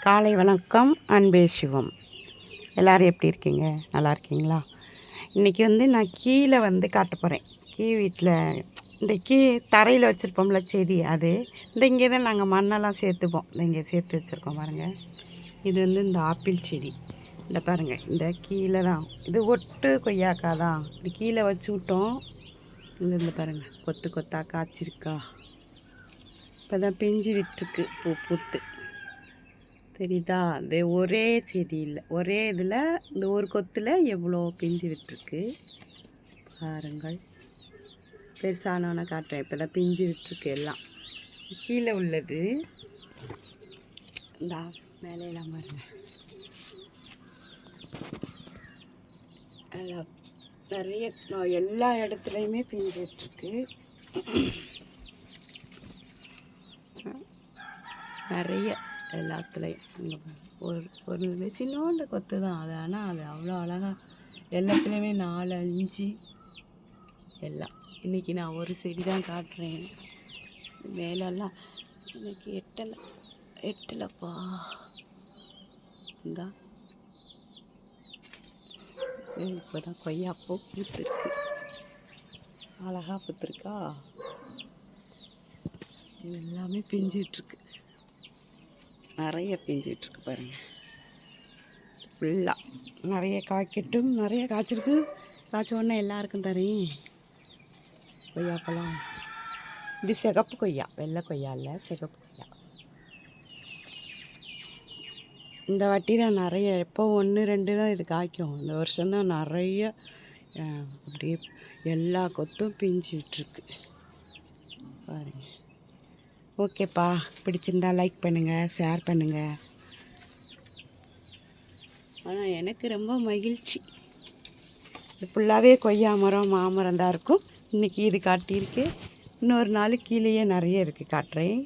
காலை வணக்கம். அன்பே சிவம். எல்லோரும் எப்படி இருக்கீங்க? நல்லா இருக்கீங்களா? இன்றைக்கி நான் கீழே காட்ட போகிறேன். வீட்டில் இந்த தரையில் வச்சுருப்போம்ல செடி, அது இங்கே தான் நாங்கள் மண்ணெல்லாம் சேர்த்துப்போம். இங்கே சேர்த்து வச்சுருக்கோம் பாருங்கள். இது இந்த ஆப்பிள் செடி. இந்த பாருங்கள், இந்த கீழே தான் இது ஒட்டு கொய்யாக்கா தான். இது கீழே வச்சு விட்டோம். இந்த பாருங்கள், கொத்து கொத்தாக காய்ச்சிருக்கா. இப்போ தான் பிஞ்சு விட்டுருக்கு, பூ பூத்து. தெரியுதா? இந்த ஒரே செடியில் ஒரே இதில் இந்த ஒரு கொத்தில் எவ்வளோ பிஞ்சு விட்டுருக்கு பாருங்கள். பெருசானவனை காட்டுறேன். இப்போ தான் பிஞ்சு விட்டுருக்கு எல்லாம். கீழே உள்ளது இந்த மேலையெல்லாம் பாருங்க, நிறைய எல்லா இடத்துலையுமே பிஞ்சு விட்டுருக்கு. நிறைய எல்லாத்துலேயும் ஒரு சின்னோண்டு கொத்து தான் அது. ஆனால் அது அவ்வளோ அழகாக எல்லாத்துலேயுமே 4, 5 எல்லாம். இன்றைக்கி நான் ஒரு செடி தான் காட்டுறேன். மேலெல்லாம் எனக்கு எட்டலைப்பா. இந்தா இப்போ தான் கொய்யாப்பூ பூத்துருக்கு. அழகாக பூத்துருக்கா. இது எல்லாமே பிஞ்சிட்ருக்கு. நிறைய பிஞ்சிட்ருக்கு பாருங்கள். ஃபுல்லாக நிறைய காய்க்கட்டும். நிறைய காய்ச்சிருக்கு. காய்ச்ச உடனே எல்லாருக்கும் தரேன். கொய்யாப்பழம் இது சிகப்பு கொய்யா, வெள்ளை கொய்யா இல்லை, சிகப்பு கொய்யா. இந்த வாட்டி தான் நிறைய, எப்போ 1, 2 தான் இது காய்க்கும். இந்த வருஷம்தான் நிறைய அப்படியே எல்லா கொத்தும் பிஞ்சிட்ருக்கு பாருங்கள். ஓகேப்பா, பிடிச்சிருந்தா லைக் பண்ணுங்கள், ஷேர் பண்ணுங்கள். ஆனால் எனக்கு ரொம்ப மகிழ்ச்சி. இது ஃபுல்லாகவே கொய்யா மரம், மாமரம் தான் இருக்கும். இன்றைக்கி இது காட்டியிருக்கு. இன்னொரு நாள் கீழேயே நிறைய இருக்குது, காட்டுறேன்.